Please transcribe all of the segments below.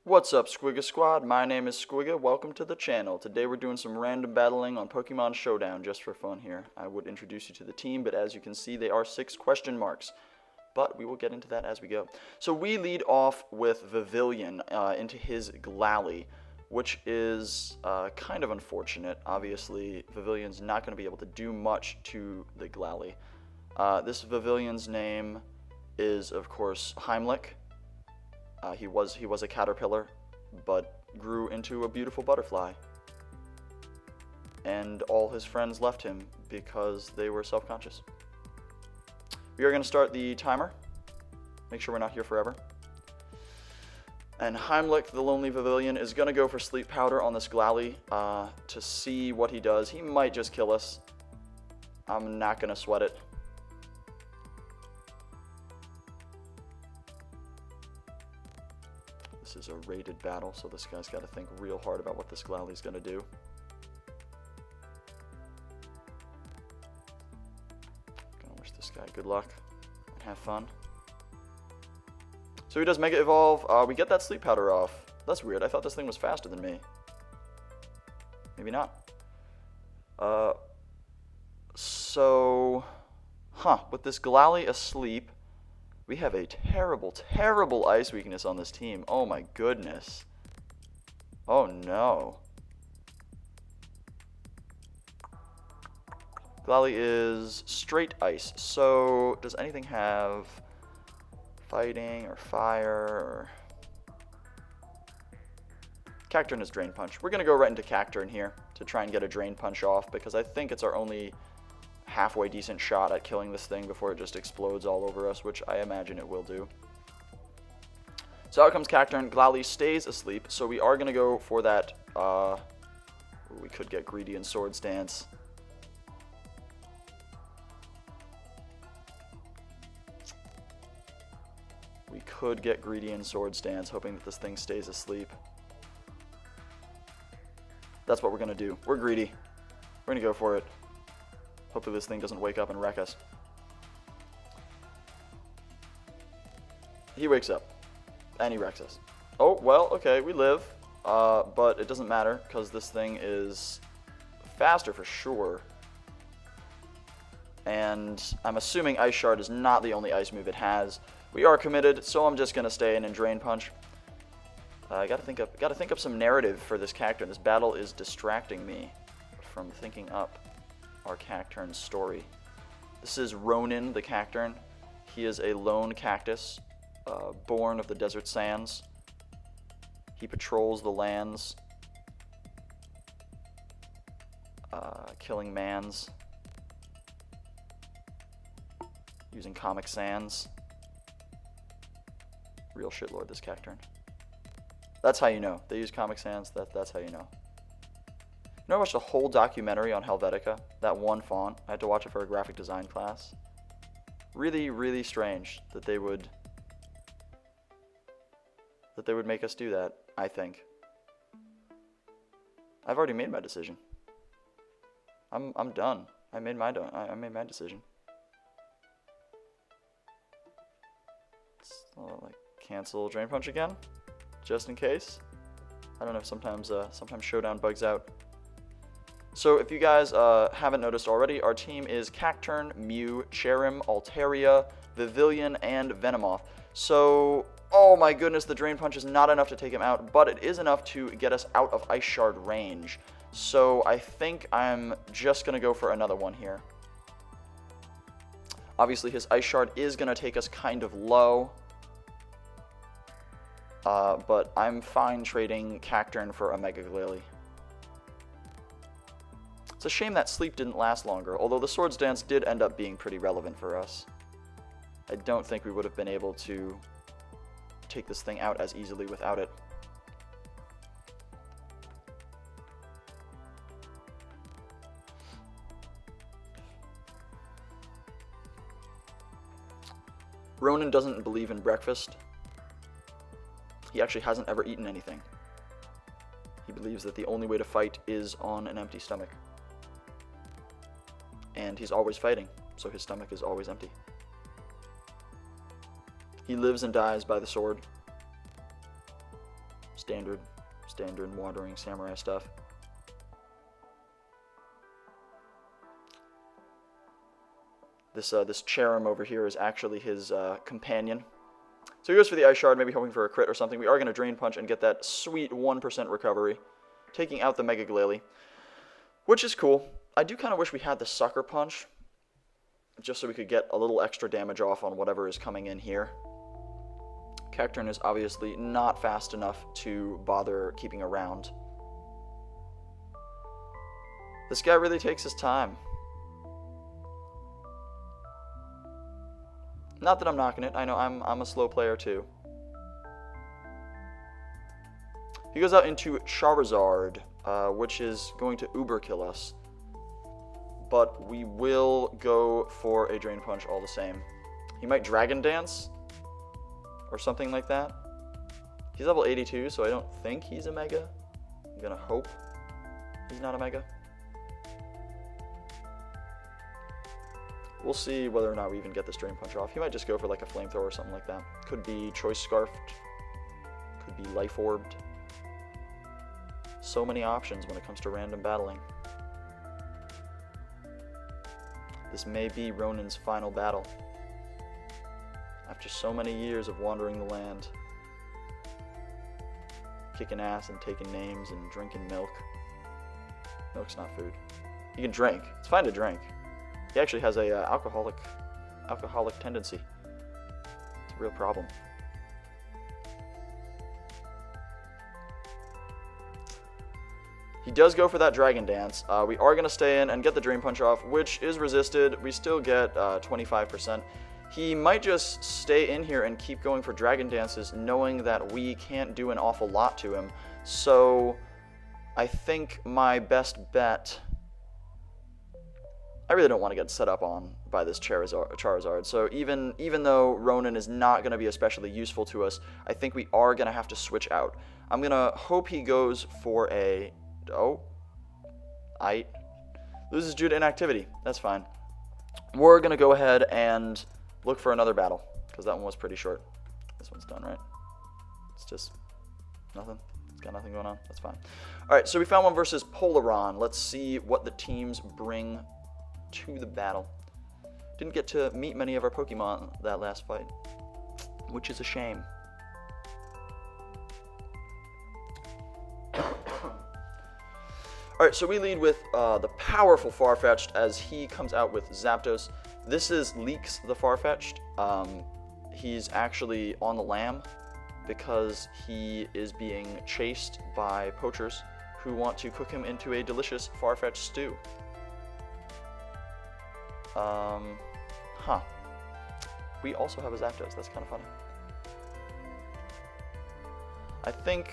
What's up, Squigga Squad? My name is Squigga. Welcome to the channel. Today we're doing some random battling on Pokemon Showdown just for fun here. I would introduce you to the team, but as you can see, they are 6 question marks. But we will get into that as we go. So we lead off with Vivillon into his Glalie, which is kind of unfortunate. Obviously, Vivillon's not going to be able to do much to the Glalie. This Vivillon's name is, of course, Heimlich. He was a caterpillar, but grew into a beautiful butterfly. And all his friends left him because they were self-conscious. We are going to start the timer. Make sure we're not here forever. And Heimlich, the lonely Vivillon, is going to go for Sleep Powder on this Glalie to see what he does. He might just kill us. I'm not going to sweat it. This is a rated battle, so this guy's got to think real hard about what this Glalie's going to do. Gonna wish this guy good luck and have fun. So he does Mega Evolve. We get that Sleep Powder off. That's weird. I thought this thing was faster than me. Maybe not. With this Glalie asleep, we have a terrible, terrible ice weakness on this team. Oh my goodness. Oh no. Glalie is straight ice. So does anything have fighting or fire or... Cacturne is Drain Punch. We're going to go right into Cacturne here to try and get a Drain Punch off because I think it's our only halfway decent shot at killing this thing before it just explodes all over us, which I imagine it will do. So out comes Cacturne. Glalie stays asleep, so we are going to go for that. We could get greedy in Swords Dance. We could get greedy in Swords Dance, hoping that this thing stays asleep. That's what we're going to do. We're greedy. We're going to go for it. Hopefully this thing doesn't wake up and wreck us. He wakes up, and he wrecks us. Oh, well, okay, we live, but it doesn't matter, because this thing is faster for sure. And I'm assuming Ice Shard is not the only ice move it has. We are committed, so I'm just going to stay in and Drain Punch. I gotta think up some narrative for this Cacturne. This battle is distracting me from thinking up our Cacturne story. This is Ronin, the Cacturne. He is a lone cactus, born of the desert sands. He patrols the lands, killing mans, using Comic Sans. Real shitlord, this Cacturne. That's how you know. They use Comic Sans, that's how you know. You know, I watched a whole documentary on Helvetica, that one font. I had to watch it for a graphic design class. Really, really strange that they would make us do that, I think. I've already made my decision. I'm done. I made my decision. Like cancel Drain Punch again, just in case. I don't know if sometimes Showdown bugs out. So if you guys haven't noticed already, our team is Cacturne, Mew, Cherrim, Altaria, Vivillon, and Venomoth. So, oh my goodness, the Drain Punch is not enough to take him out, but it is enough to get us out of Ice Shard range. So I think I'm just going to go for another one here. Obviously, his Ice Shard is going to take us kind of low. But I'm fine trading Cacturne for a Mega Glalie. It's a shame that sleep didn't last longer, although the Swords Dance did end up being pretty relevant for us. I don't think we would have been able to take this thing out as easily without it. Ronin doesn't believe in breakfast. He actually hasn't ever eaten anything. He believes that the only way to fight is on an empty stomach. And he's always fighting, so his stomach is always empty. He lives and dies by the sword. Just Standard Wandering Samurai stuff. This Cherim over here is actually his companion. So he goes for the Ice Shard, maybe hoping for a crit or something. We are going to Drain Punch and get that sweet 1% recovery, taking out the Mega Glalie, which is cool. I do kind of wish we had the Sucker Punch, just so we could get a little extra damage off on whatever is coming in here. Cacturne is obviously not fast enough to bother keeping around. This guy really takes his time. Not that I'm knocking it. I know I'm a slow player too. He goes out into Charizard, which is going to Uber kill us. But we will go for a Drain Punch all the same. He might Dragon Dance or something like that. He's level 82, so I don't think he's a Mega. I'm gonna hope he's not a Mega. We'll see whether or not we even get this Drain Punch off. He might just go for like a Flamethrower or something like that. Could be Choice Scarfed. Could be Life Orbed. So many options when it comes to random battling. This may be Ronin's final battle. After so many years of wandering the land, kicking ass and taking names and drinking milk. Milk's not food. You can drink. It's fine to drink. He actually has a alcoholic tendency. It's a real problem. He does go for that Dragon Dance. We are going to stay in and get the Drain Punch off, which is resisted. We still get 25%. He might just stay in here and keep going for Dragon Dances, knowing that we can't do an awful lot to him. So I think my best bet... I really don't want to get set up on by this Charizard. So even though Ronin is not going to be especially useful to us, I think we are going to have to switch out. I'm going to hope he goes for a... Oh. Loses due to inactivity. That's fine. We're going to go ahead and look for another battle, because that one was pretty short. This one's done, right? It's just nothing. It's got nothing going on. That's fine. All right, so we found one versus Polaron. Let's see what the teams bring to the battle. Didn't get to meet many of our Pokemon that last fight, which is a shame. Alright, so we lead with the powerful Farfetch'd as he comes out with Zapdos. This is Leeks the Farfetch'd. He's actually on the lam because he is being chased by poachers who want to cook him into a delicious Farfetch'd stew. We also have a Zapdos. That's kind of funny. I think,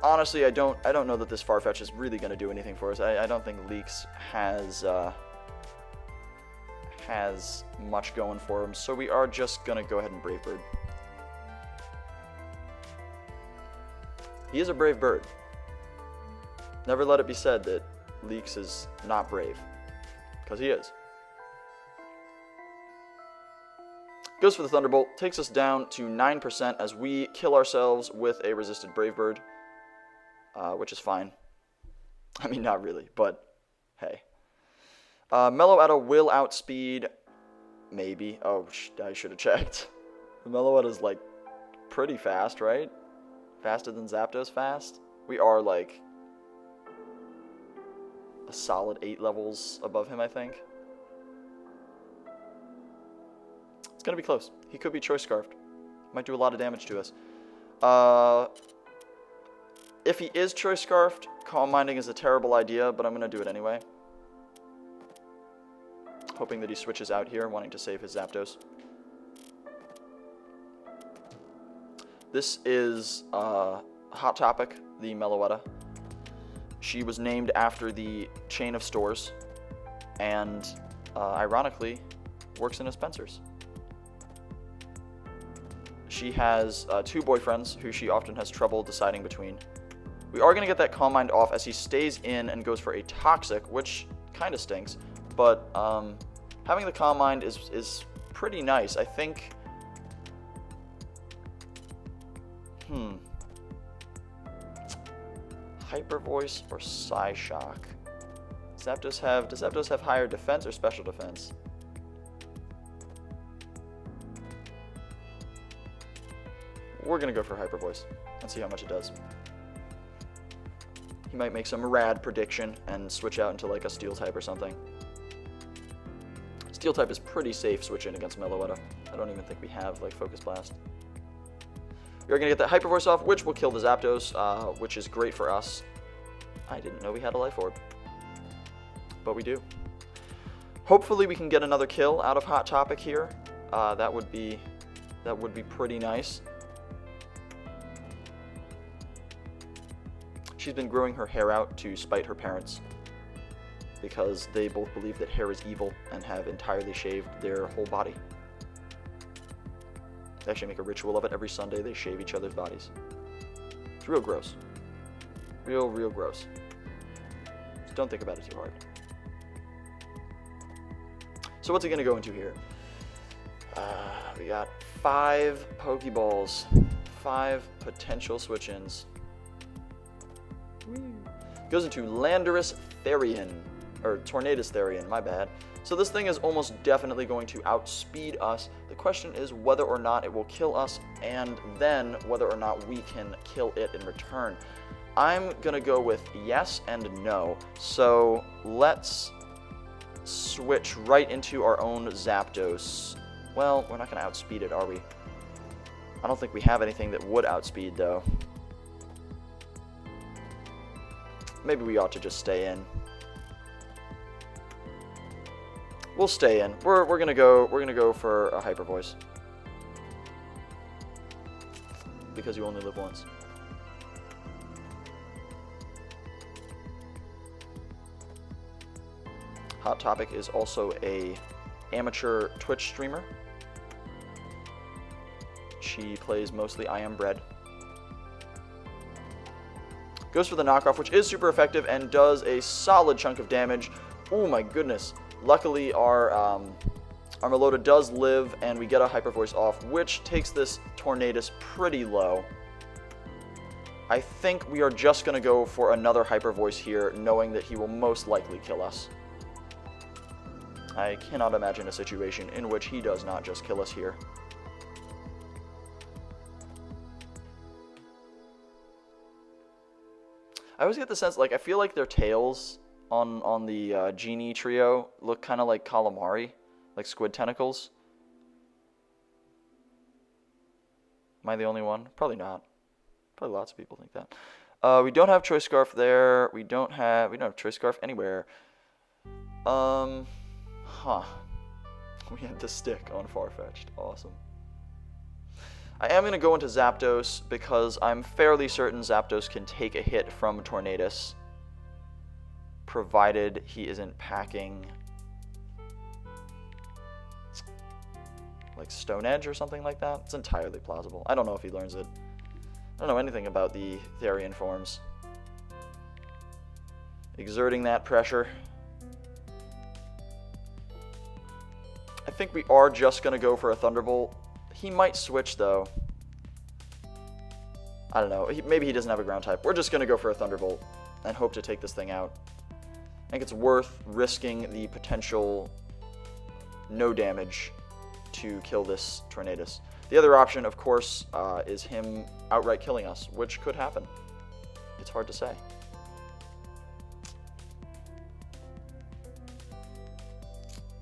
honestly, I don't know that this Farfetch'd is really going to do anything for us. I don't think Leeks has much going for him, so we are just going to go ahead and Brave Bird. He is a brave bird. Never let it be said that Leeks is not brave, because he is. Goes for the Thunderbolt, takes us down to 9% as we kill ourselves with a resisted Brave Bird, which is fine. I mean, not really, but hey. Meloetta will outspeed, maybe. Oh, I should have checked. Meloetta's like pretty fast, right? Faster than Zapdos fast. We are like a solid 8 levels above him, I think. It's going to be close. He could be Choice Scarfed. Might do a lot of damage to us. If he is Choice Scarfed, Calm Minding is a terrible idea, but I'm going to do it anyway. Hoping that he switches out here, wanting to save his Zapdos. This is Hot Topic, the Meloetta. She was named after the chain of stores, and ironically, works in a Spencer's. She has 2 boyfriends who she often has trouble deciding between. We are going to get that Calm Mind off as he stays in and goes for a Toxic, which kind of stinks, but having the Calm Mind is pretty nice. I think... Hyper Voice or Psyshock? Does Zapdos have higher defense or special defense? We're gonna go for Hyper Voice and see how much it does. He might make some rad prediction and switch out into like a Steel type or something. Steel type is pretty safe switching against Meloetta. I don't even think we have like Focus Blast. We're gonna get that Hyper Voice off, which will kill the Zapdos, which is great for us. I didn't know we had a Life Orb, but we do. Hopefully we can get another kill out of Hot Topic here. That would be pretty nice. She's been growing her hair out to spite her parents because they both believe that hair is evil and have entirely shaved their whole body. They actually make a ritual of it every Sunday. They shave each other's bodies. It's real gross. Real gross. Just don't think about it too hard. So what's it going to go into here? We got 5 Pokeballs. 5 potential switch-ins. Goes into Landorus Therian, or Tornadus Therian, my bad. So this thing is almost definitely going to outspeed us. The question is whether or not it will kill us, and then whether or not we can kill it in return. I'm gonna go with yes and no. So let's switch right into our own Zapdos. Well, we're not gonna outspeed it, are we? I don't think we have anything that would outspeed though. Maybe we ought to just stay in. We'll stay in. We're gonna go for a Hyper Voice because you only live once. Hot Topic is also a amateur Twitch streamer. She plays mostly I Am Bread. Goes for the knockoff, which is super effective and does a solid chunk of damage. Oh my goodness. Luckily, our Meloetta does live, and we get a Hyper Voice off, which takes this Tornadus pretty low. I think we are just going to go for another Hyper Voice here, knowing that he will most likely kill us. I cannot imagine a situation in which he does not just kill us here. I always get the sense, like, I feel like their tails on the Genie trio look kind of like calamari, like squid tentacles. Am I the only one? Probably not. Probably lots of people think that. We don't have Choice Scarf there. We don't have Choice Scarf anywhere. We had the stick on Farfetch'd. Awesome. I am going to go into Zapdos because I'm fairly certain Zapdos can take a hit from Tornadus, provided he isn't packing like Stone Edge or something like that. It's entirely plausible. I don't know if he learns it. I don't know anything about the Therian forms. Exerting that pressure. I think we are just going to go for a Thunderbolt. He might switch, though. I don't know. Maybe he doesn't have a ground type. We're just going to go for a Thunderbolt and hope to take this thing out. I think it's worth risking the potential no damage to kill this Tornadus. The other option, of course, is him outright killing us, which could happen. It's hard to say.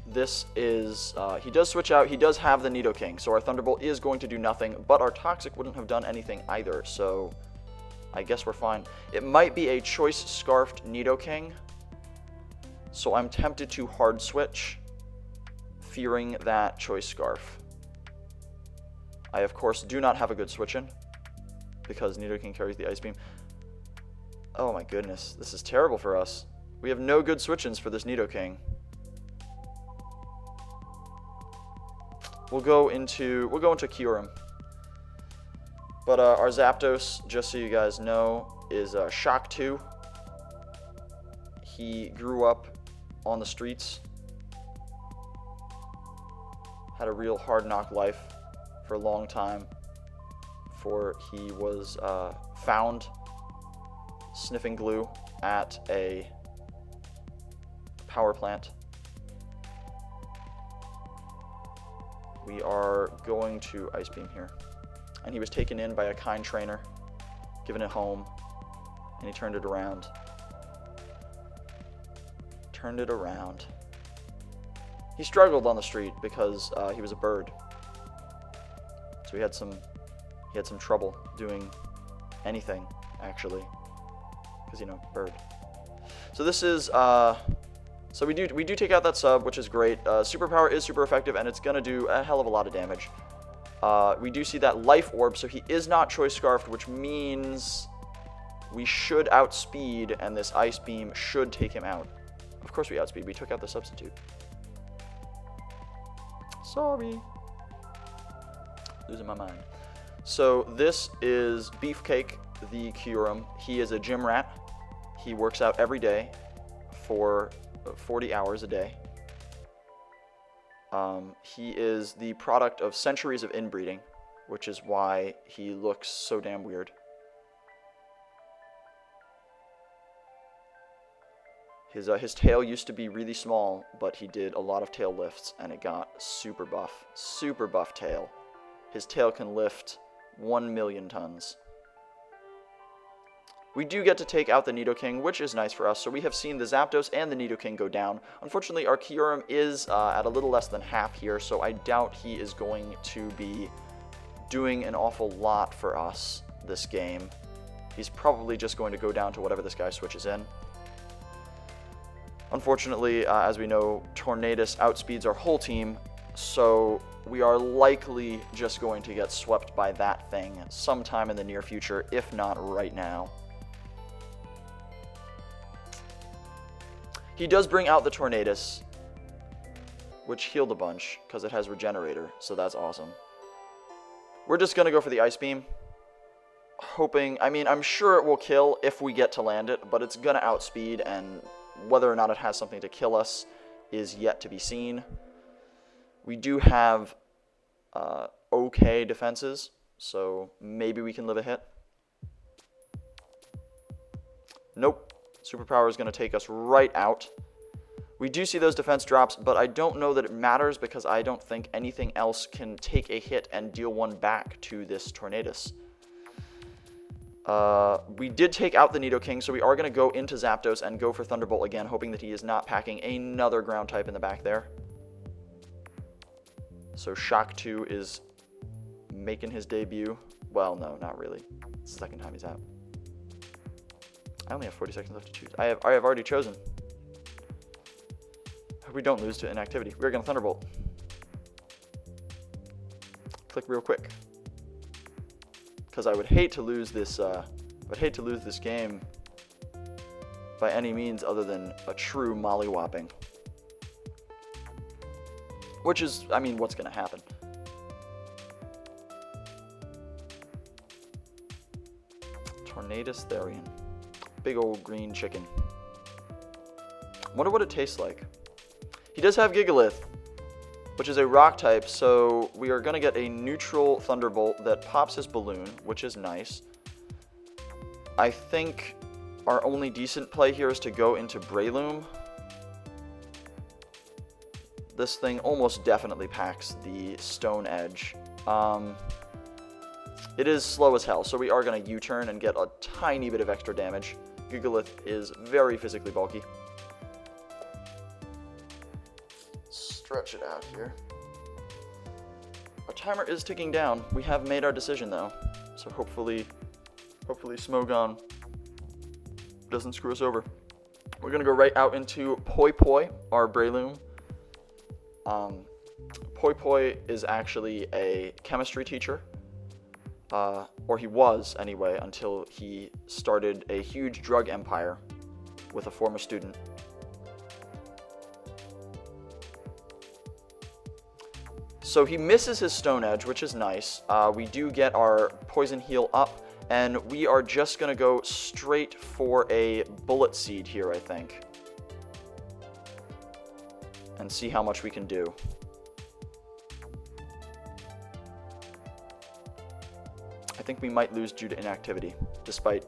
This is, he does switch out, he does have the Nidoking, so our Thunderbolt is going to do nothing, but our Toxic wouldn't have done anything either, so I guess we're fine. It might be a Choice Scarfed Nidoking, so I'm tempted to hard switch, fearing that Choice Scarf. I, of course, do not have a good switch-in, because Nidoking carries the Ice Beam. Oh my goodness, this is terrible for us. We have no good switch-ins for this Nidoking. We'll go into Kyurem. But our Zapdos, just so you guys know, is Shock 2. He grew up on the streets. Had a real hard knock life for a long time. for he was found sniffing glue at a power plant. We are going to Ice Beam here. And he was taken in by a kind trainer, given a home, and he turned it around. Turned it around. He struggled on the street because he was a bird. So he had some trouble doing anything, actually. Because, you know, bird. So this is, so we do take out that sub, which is great. Superpower is super effective, and it's going to do a hell of a lot of damage. We do see that life orb, so he is not choice scarfed, which means we should outspeed, and this ice beam should take him out. Of course we outspeed. We took out the substitute. Sorry. Losing my mind. So this is Beefcake, the Kyurem. He is a gym rat. He works out every day for 40 hours a day. He is the product of centuries of inbreeding, which is why he looks so damn weird. His tail used to be really small, but he did a lot of tail lifts, and it got super buff tail. His tail can lift 1 million tons. We do get to take out the Nidoking, which is nice for us. So we have seen the Zapdos and the Nidoking go down. Unfortunately, our Kyurem is at a little less than half here, so I doubt he is going to be doing an awful lot for us this game. He's probably just going to go down to whatever this guy switches in. Unfortunately, as we know, Tornadus outspeeds our whole team, so we are likely just going to get swept by that thing sometime in the near future, if not right now. He does bring out the Tornadus, which healed a bunch, because it has Regenerator, so that's awesome. We're just going to go for the Ice Beam, hoping, I mean, I'm sure it will kill if we get to land it, but it's going to outspeed, and whether or not it has something to kill us is yet to be seen. We do have okay defenses, so maybe we can live a hit. Nope. Superpower is going to take us right out. We do see those defense drops, but I don't know that it matters because I don't think anything else can take a hit and deal one back to this Tornadus. We did take out the Nidoking, so we are going to go into Zapdos and go for Thunderbolt again, hoping that he is not packing another ground type in the back there. So Shock 2 is making his debut. Well, no, not really. It's the second time he's out. I only have 40 seconds left to choose. I have already chosen. Hope we don't lose to inactivity. We're going to Thunderbolt. Click real quick. Because I would hate to lose this. This game by any means other than a true mollywhopping. Which is, I mean, what's going to happen? Tornadus Therian. Big old green chicken. Wonder what it tastes like. He does have Gigalith, which is a rock type, so we are going to get a neutral Thunderbolt that pops his balloon, which is nice. I think our only decent play here is to go into Breloom. This thing almost definitely packs the Stone Edge. It is slow as hell, so we are going to U-turn and get a tiny bit of extra damage. Gigalith is very physically bulky. Stretch it out here. Our timer is ticking down. We have made our decision though, so hopefully Smogon doesn't screw us over. We're gonna go right out into Poi Poi, our Breloom. Poi Poi is actually a chemistry teacher, or he was anyway, until he started a huge drug empire with a former student. So he misses his Stone Edge, which is nice. We do get our Poison Heal up, and we are just going to go straight for a Bullet Seed here, I think. And see how much we can do. I think we might lose due to inactivity, despite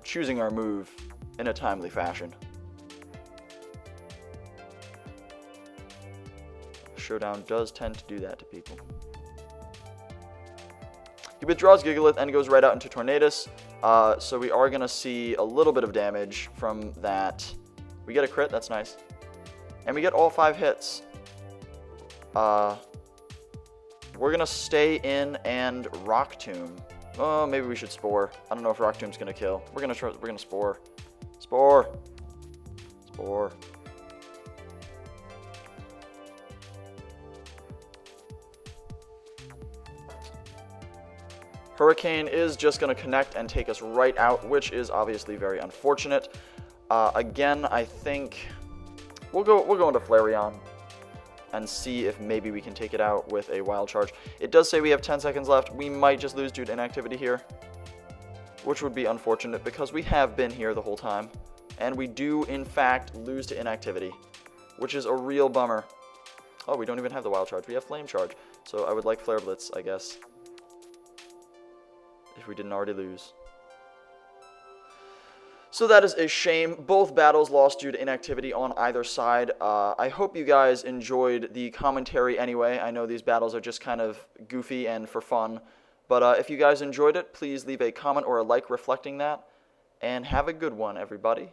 choosing our move in a timely fashion. Showdown does tend to do that to people. He withdraws Gigalith and goes right out into Tornadus, so we are going to see a little bit of damage from that. We get a crit, that's nice. And we get all 5 hits. We're going to stay in and Rock Tomb. Oh, maybe we should Spore. I don't know if Rock Tomb's going to kill. We're going to Spore. Spore. Spore. Hurricane is just going to connect and take us right out, which is obviously very unfortunate. Again, I think we'll go into Flareon and see if maybe we can take it out with a Wild Charge. It does say we have 10 seconds left. We might just lose due to inactivity here, which would be unfortunate because we have been here the whole time. And we do, in fact, lose to inactivity, which is a real bummer. Oh, we don't even have the Wild Charge. We have Flame Charge. So I would like Flare Blitz, I guess, if we didn't already lose. So that is a shame. Both battles lost due to inactivity on either side. I hope you guys enjoyed the commentary anyway. I know these battles are just kind of goofy and for fun. But if you guys enjoyed it, please leave a comment or a like reflecting that. And have a good one, everybody.